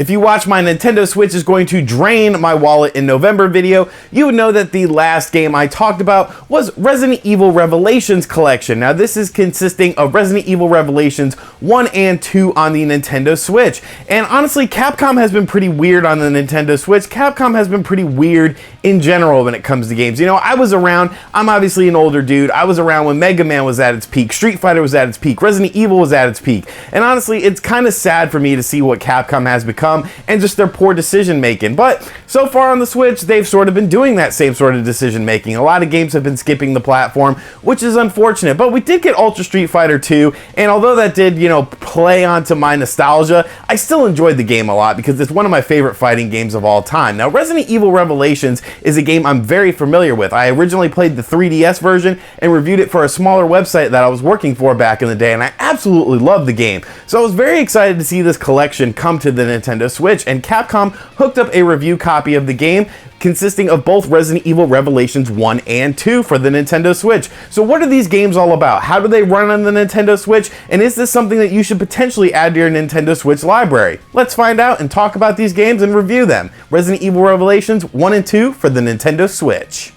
If you watch my Nintendo Switch is going to drain my wallet in November video, you would know that the last game I talked about was Resident Evil Revelations Collection. Now this is consisting of Resident Evil Revelations 1 and 2 on the Nintendo Switch. And honestly, Capcom has been pretty weird on the Nintendo Switch. Capcom has been pretty weird in general when it comes to games. You know, I was around, I'm obviously an older dude, I was around when Mega Man was at its peak, Street Fighter was at its peak, Resident Evil was at its peak. And honestly, it's kind of sad for me to see what Capcom has become and just their poor decision making. But so far on the Switch, they've sort of been doing that same sort of decision making. A lot of games have been skipping the platform, which is unfortunate. But we did get Ultra Street Fighter 2, and although that did, you know, play onto my nostalgia, I still enjoyed the game a lot because it's one of my favorite fighting games of all time. Now, Resident Evil Revelations is a game I'm very familiar with. I originally played the 3DS version and reviewed it for a smaller website that I was working for back in the day, and I absolutely loved the game. So I was very excited to see this collection come to the Nintendo Switch, and Capcom hooked up a review copy of the game consisting of both Resident Evil Revelations 1 and 2 for the Nintendo Switch. So what are these games all about? How do they run on the Nintendo Switch? And is this something that you should potentially add to your Nintendo Switch library? Let's find out and talk about these games and review them. Resident Evil Revelations 1 and 2 for the Nintendo Switch.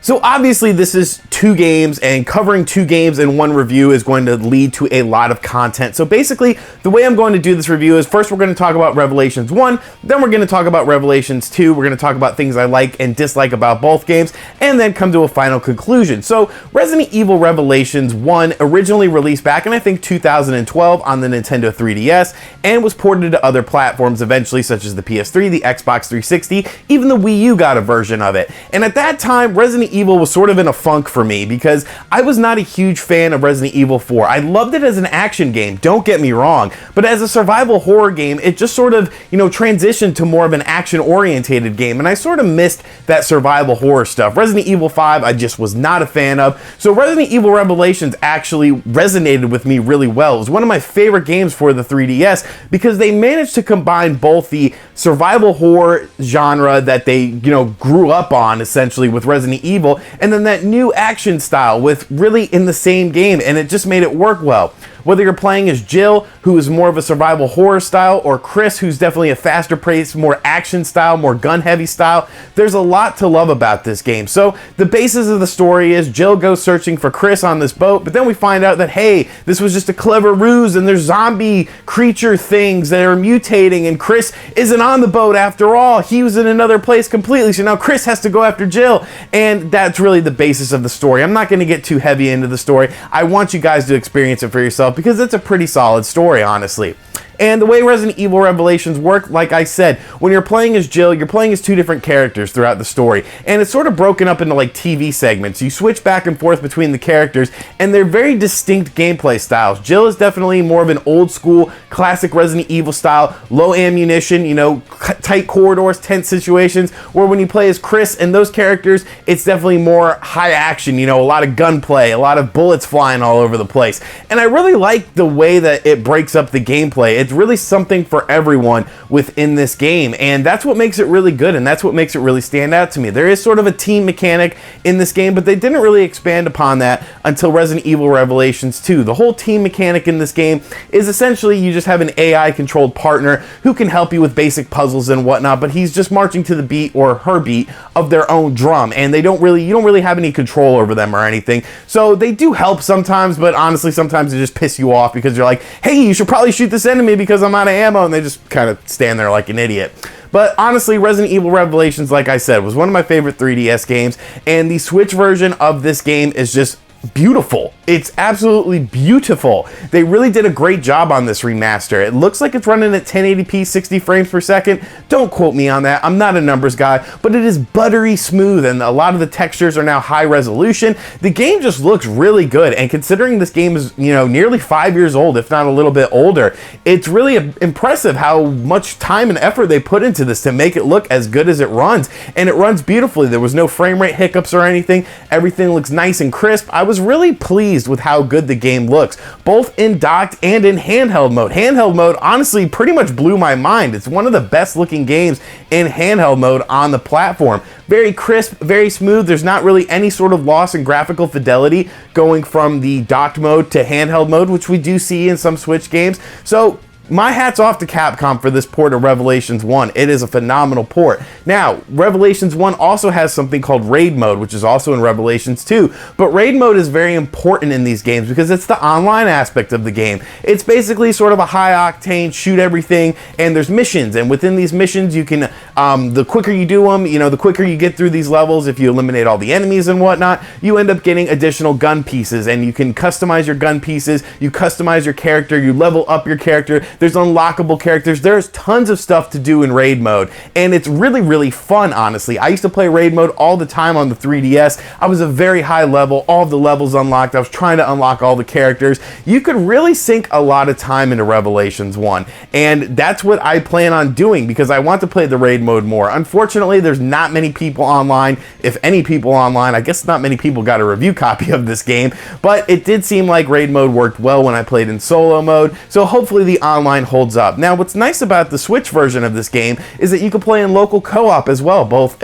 So obviously this is two games, and covering two games in one review is going to lead to a lot of content. So basically, the way I'm going to do this review is first we're going to talk about Revelations 1, then we're going to talk about Revelations 2, we're going to talk about things I like and dislike about both games, and then come to a final conclusion. So Resident Evil Revelations 1 originally released back in I think 2012 on the Nintendo 3DS and was ported to other platforms eventually, such as the PS3, the Xbox 360, even the Wii U got a version of it. And at that time, Resident Evil was sort of in a funk for me because I was not a huge fan of Resident Evil 4. I loved it as an action game, don't get me wrong, but as a survival horror game, it just sort of, you know, transitioned to more of an action-orientated game, and I sort of missed that survival horror stuff. Resident Evil 5, I just was not a fan of, so Resident Evil Revelations actually resonated with me really well. It was one of my favorite games for the 3DS because they managed to combine both the survival horror genre that they, you know, grew up on essentially with Resident Evil, and then that new action style with really in the same game, and it just made it work well. Whether you're playing as Jill, who is more of a survival horror style, or Chris, who's definitely a faster paced, more action style, more gun heavy style, there's a lot to love about this game. So the basis of the story is Jill goes searching for Chris on this boat, but then we find out that, hey, this was just a clever ruse and there's zombie creature things that are mutating, and Chris isn't on the boat after all. He was in another place completely, so now Chris has to go after Jill, and that's really the basis of the story. I'm not going to get too heavy into the story. I want you guys to experience it for yourself because it's a pretty solid story, honestly. And the way Resident Evil Revelations work, like I said, when you're playing as Jill, you're playing as two different characters throughout the story. And it's sort of broken up into like TV segments. You switch back and forth between the characters, and they're very distinct gameplay styles. Jill is definitely more of an old school, classic Resident Evil style, low ammunition, you know, tight corridors, tense situations, where when you play as Chris and those characters, it's definitely more high action, you know, a lot of gunplay, a lot of bullets flying all over the place. And I really like the way that it breaks up the gameplay. It's really something for everyone within this game, and that's what makes it really good, and that's what makes it really stand out to me. There is sort of a team mechanic in this game, but they didn't really expand upon that until Resident Evil Revelations 2. The whole team mechanic in this game is essentially you just have an AI controlled partner who can help you with basic puzzles and whatnot, but he's just marching to the beat or her beat of their own drum, and you don't really have any control over them or anything. So they do help sometimes, but honestly sometimes they just piss you off because you're like, hey, you should probably shoot this enemy because I'm out of ammo, and they just kind of stand there like an idiot. But honestly, Resident Evil Revelations, like I said, was one of my favorite 3DS games, and the Switch version of this game is just beautiful. It's absolutely beautiful. They really did a great job on this remaster. It looks like it's running at 1080p 60 frames per second. Don't quote me on that. I'm not a numbers guy, but it is buttery smooth and a lot of the textures are now high resolution. The game just looks really good, and considering this game is, you know, nearly 5 years old, if not a little bit older, it's really impressive how much time and effort they put into this to make it look as good as it runs, and it runs beautifully. There was no frame rate hiccups or anything. Everything looks nice and crisp. I was really pleased with how good the game looks, both in docked and in handheld mode. Handheld mode honestly pretty much blew my mind. It's one of the best looking games in handheld mode on the platform. Very crisp, very smooth. There's not really any sort of loss in graphical fidelity going from the docked mode to handheld mode, which we do see in some Switch games. So my hat's off to Capcom for this port of Revelations 1. It is a phenomenal port. Now, Revelations 1 also has something called Raid Mode, which is also in Revelations 2. But Raid Mode is very important in these games because it's the online aspect of the game. It's basically sort of a high-octane, shoot everything, and there's missions. And within these missions, you can, the quicker you do them, the quicker you get through these levels, if you eliminate all the enemies and whatnot, you end up getting additional gun pieces. And you can customize your gun pieces, you customize your character, you level up your character. There's unlockable characters. There's tons of stuff to do in Raid Mode, and it's really, really fun, honestly. I used to play Raid Mode all the time on the 3DS. I was a very high level, all of the levels unlocked. I was trying to unlock all the characters. You could really sink a lot of time into Revelations 1, and that's what I plan on doing because I want to play the Raid Mode more. Unfortunately, there's not many people online. If any people online, I guess not many people got a review copy of this game, but it did seem like Raid Mode worked well when I played in solo mode, so hopefully the online holds up. Now, what's nice about the Switch version of this game is that you can play in local co-op as well, both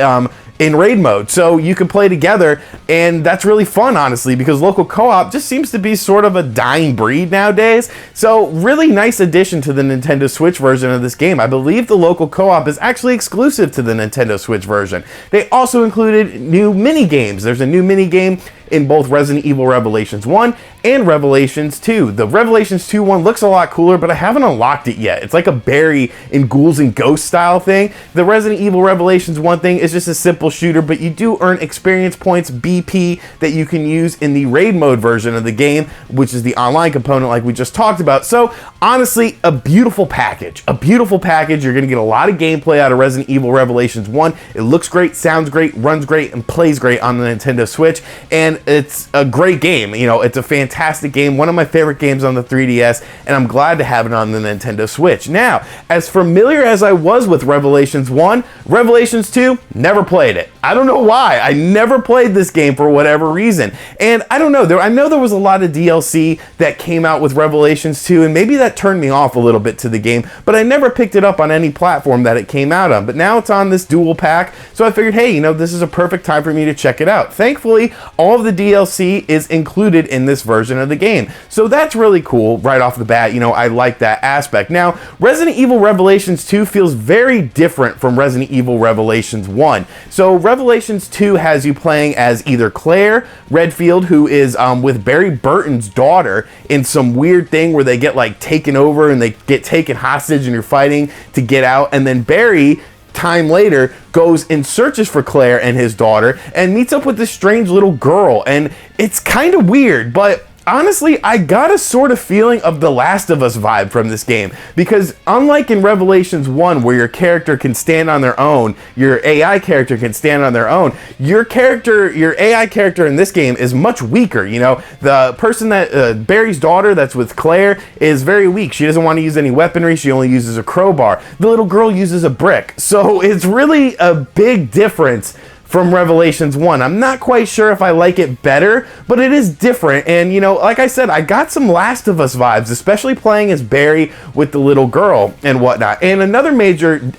in Raid Mode, so you can play together, and that's really fun, honestly, because local co-op just seems to be sort of a dying breed nowadays. So really nice addition to the Nintendo Switch version of this game. I believe the local co-op is actually exclusive to the Nintendo Switch version. They also included new mini games. There's a new mini game in both Resident Evil Revelations 1 and Revelations 2. The Revelations 2 one looks a lot cooler, but I haven't unlocked it yet. It's like a Barry in Ghouls and Ghosts style thing. The Resident Evil Revelations 1 thing is just a simple shooter, but you do earn experience points, BP, that you can use in the Raid Mode version of the game, which is the online component like we just talked about. So honestly, a beautiful package. A beautiful package. You're going to get a lot of gameplay out of Resident Evil Revelations 1. It looks great, sounds great, runs great, and plays great on the Nintendo Switch. And it's a great game. It's a fantastic game, one of my favorite games on the 3DS, and I'm glad to have it on the Nintendo Switch. Now, as familiar as I was with Revelations 1, Revelations 2, never played it. I don't know why. I never played this game for whatever reason. And I don't know, I know there was a lot of DLC that came out with Revelations 2, and maybe that turned me off a little bit to the game, but I never picked it up on any platform that it came out on. But now it's on this dual pack, so I figured, hey, this is a perfect time for me to check it out. Thankfully, all of the DLC is included in this version of the game. So that's really cool right off the bat. I like that aspect. Now, Resident Evil Revelations 2 feels very different from Resident Evil Revelations 1. So Revelations 2 has you playing as either Claire Redfield, who is with Barry Burton's daughter in some weird thing where they get like taken over and they get taken hostage and you're fighting to get out, and then Barry time later goes and searches for Claire and his daughter and meets up with this strange little girl, and it's kind of weird, but honestly, I got a sort of feeling of the Last of Us vibe from this game, because unlike in Revelations 1 where your character can stand on their own, your AI character can stand on their own, your AI character in this game is much weaker. The person that, Barry's daughter that's with Claire, is very weak. She doesn't want to use any weaponry. She only uses a crowbar. The little girl uses a brick. So it's really a big difference from Revelations 1. I'm not quite sure if I like it better, but it is different. And, like I said, I got some Last of Us vibes, especially playing as Barry with the little girl and whatnot. And another major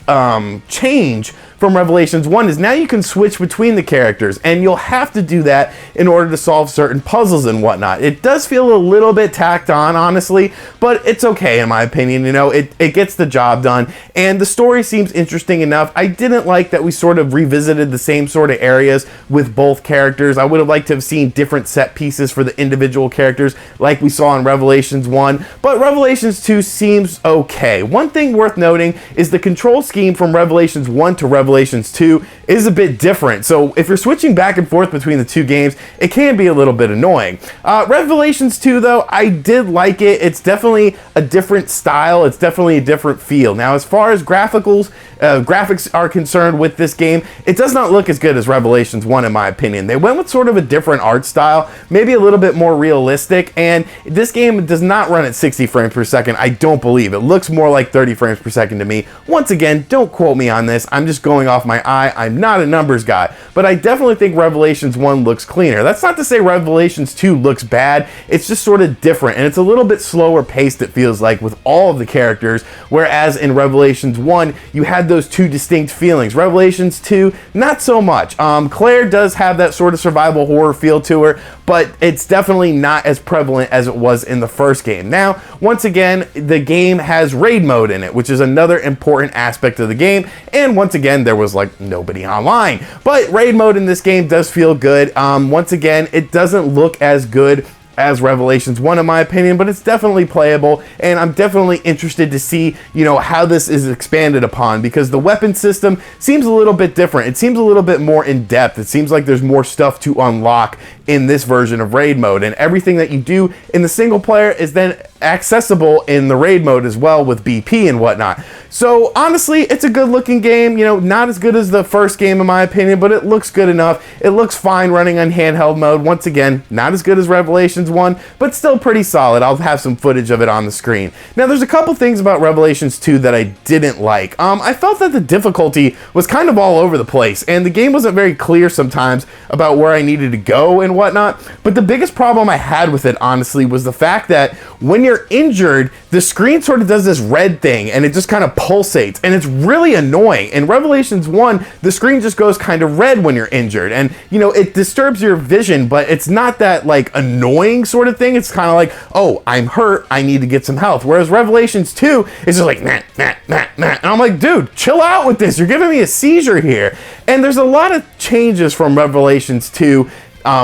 change from Revelations 1 is now you can switch between the characters, and you'll have to do that in order to solve certain puzzles and whatnot. It does feel a little bit tacked on, honestly, but it's okay in my opinion. It gets the job done, and the story seems interesting enough. I didn't like that we sort of revisited the same sort of areas with both characters. I would have liked to have seen different set pieces for the individual characters like we saw in Revelations 1, but Revelations 2 seems okay. One thing worth noting is the control scheme from Revelations 1 to Revelations 2 is a bit different. So if you're switching back and forth between the two games, it can be a little bit annoying. Revelations 2, though, I did like it. It's definitely a different style. It's definitely a different feel. Now, as far as graphics are concerned with this game, it does not look as good as Revelations 1, in my opinion. They went with sort of a different art style, maybe a little bit more realistic, and this game does not run at 60 frames per second, I don't believe. It looks more like 30 frames per second to me. Once again, don't quote me on this. I'm just going going off my eye. I'm not a numbers guy, but I definitely think Revelations 1 looks cleaner. That's not to say Revelations 2 looks bad. It's just sort of different, and it's a little bit slower paced, it feels like, with all of the characters, whereas in Revelations 1, you had those two distinct feelings. Revelations 2, not so much. Claire does have that sort of survival horror feel to her, but it's definitely not as prevalent as it was in the first game. Now, once again, the game has raid mode in it, which is another important aspect of the game, and once again, there was like nobody online. But raid mode in this game does feel good. Once again, it doesn't look as good as Revelations 1 in my opinion, but it's definitely playable, and I'm definitely interested to see, you know, how this is expanded upon, because the weapon system seems a little bit different. It seems a little bit more in depth. It seems like there's more stuff to unlock in this version of raid mode, and everything that you do in the single player is then accessible in the raid mode as well with BP and whatnot. So honestly, it's a good looking game, you know, not as good as the first game in my opinion, but it looks good enough. It looks fine running on handheld mode. Once again, not as good as Revelations 1, but still pretty solid. I'll have some footage of it on the screen. Now, there's a couple things about Revelations 2 that I didn't like. I felt that the difficulty was kind of all over the place, and the game wasn't very clear sometimes about where I needed to go and whatnot. But the biggest problem I had with it, honestly, was the fact that when you're injured, the screen sort of does this red thing, and it just kind of pulsates, and it's really annoying. In Revelations 1, the screen just goes kind of red when you're injured, and, you know, it disturbs your vision, but it's not that, like, annoying sort of thing. It's kind of like, oh, I'm hurt, I need to get some health. Whereas Revelations 2 is just like, nah, nah, nah, nah. And I'm like, dude, chill out with this. You're giving me a seizure here. And there's a lot of changes from Revelations 2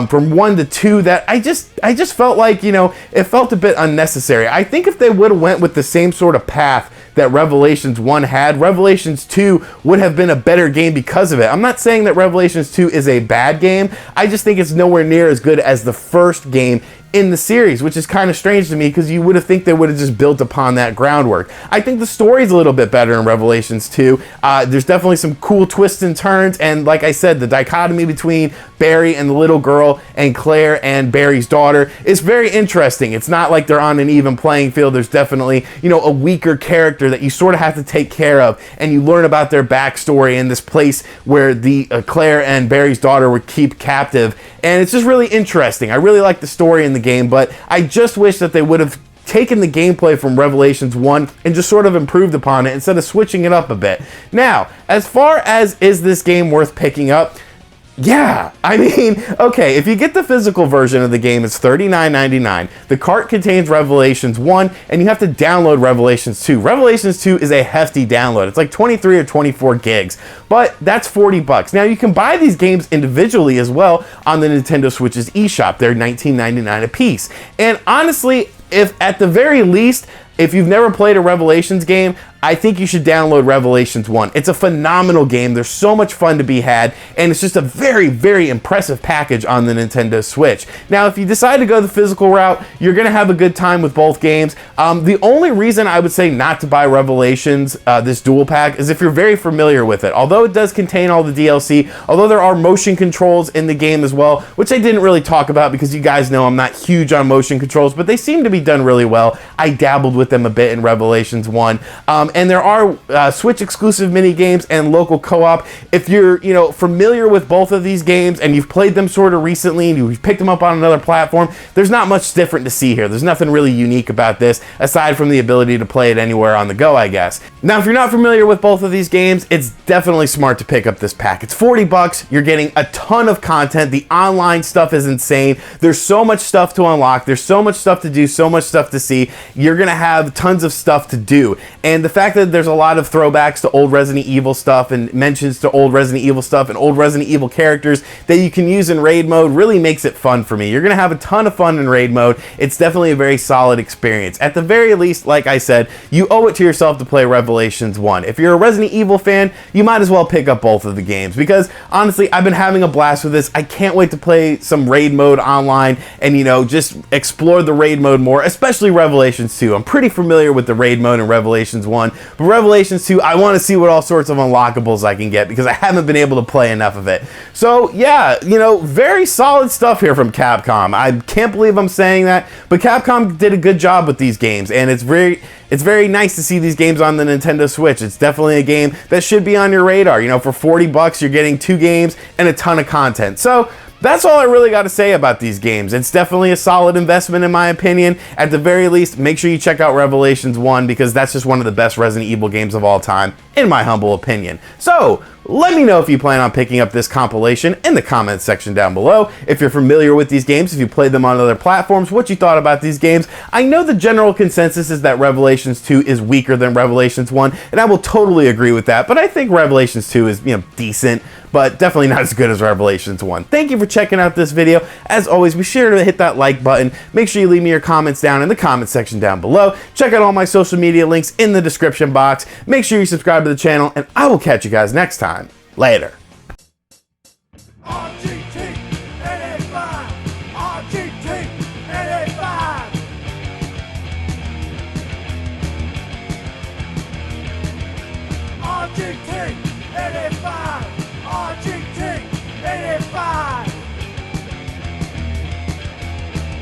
from 1 to 2 that I just felt like, you know, it felt a bit unnecessary. I think if they would have went with the same sort of path that Revelations 1 had, Revelations 2 would have been a better game because of it. I'm not saying that Revelations 2 is a bad game. I just think it's nowhere near as good as the first game in the series, which is kind of strange to me because you would have think they would have just built upon that groundwork. I think the story's a little bit better in Revelations 2. There's definitely some cool twists and turns, and like I said, the dichotomy between Barry and the little girl and Claire and Barry's daughter is very interesting. It's not like they're on an even playing field. There's definitely, you know, a weaker character that you sort of have to take care of, and you learn about their backstory in this place where the Claire and Barry's daughter were kept captive, and it's just really interesting. I really like the story in the game, but I just wish that they would have taken the gameplay from Revelations 1 and just sort of improved upon it instead of switching it up a bit. Now, as far as is this game worth picking up? Yeah, I mean, okay, if you get the physical version of the game, it's $39.99. The cart contains Revelations 1, and you have to download Revelations 2. Revelations 2 is a hefty download. It's like 23 or 24 gigs, but that's $40. Now, you can buy these games individually as well on the Nintendo Switch's eShop. They're $19.99 a piece. And honestly, if at the very least, if you've never played a Revelations game, I think you should download Revelations 1. It's a phenomenal game. There's so much fun to be had, and it's just a very, very impressive package on the Nintendo Switch. Now, if you decide to go the physical route, you're going to have a good time with both games. The only reason I would say not to buy Revelations, this dual pack, is if you're very familiar with it. Although it does contain all the DLC, although there are motion controls in the game as well, which I didn't really talk about because you guys know I'm not huge on motion controls, but they seem to be done really well. I dabbled with them a bit in Revelations 1. And there are Switch exclusive mini games and local co-op. If you're, you know, familiar with both of these games and you've played them sort of recently and you've picked them up on another platform, there's not much different to see here. There's nothing really unique about this aside from the ability to play it anywhere on the go, I guess. Now, if you're not familiar with both of these games, it's definitely smart to pick up this pack. It's $40. You're getting a ton of content. The online stuff is insane. There's so much stuff to unlock. There's so much stuff to do, so much stuff to see. You're gonna have tons of stuff to do. And the fact that there's a lot of throwbacks to old Resident Evil stuff and mentions to old Resident Evil stuff and old Resident Evil characters that you can use in raid mode really makes it fun for me. You're gonna have a ton of fun in raid mode. It's definitely a very solid experience. At the very least, like I said, you owe it to yourself to play Revelations 1. If you're a Resident Evil fan, you might as well pick up both of the games because honestly, I've been having a blast with this. I can't wait to play some raid mode online and, you know, just explore the raid mode more, especially Revelations 2. I'm pretty pretty familiar with the raid mode in Revelations 1, but Revelations 2, I want to see what all sorts of unlockables I can get because I haven't been able to play enough of it. So yeah, you know, very solid stuff here from Capcom. I can't believe I'm saying that, but Capcom did a good job with these games, and it's very nice to see these games on the Nintendo Switch. It's definitely a game that should be on your radar. You know, for 40 bucks, you're getting 2 games and a ton of content. So that's all I really got to say about these games. It's definitely a solid investment in my opinion. At the very least, make sure you check out Revelations 1 because that's just one of the best Resident Evil games of all time, in my humble opinion. So let me know if you plan on picking up this compilation in the comments section down below. If you're familiar with these games, if you played them on other platforms, what you thought about these games. I know the general consensus is that Revelations 2 is weaker than Revelations 1, and I will totally agree with that, but I think Revelations 2 is, you know, decent, but definitely not as good as Revelations 1. Thank you for checking out this video. As always, be sure to hit that like button. Make sure you leave me your comments down in the comment section down below. Check out all my social media links in the description box. Make sure you subscribe to the channel, and I will catch you guys next time. Later. RGT.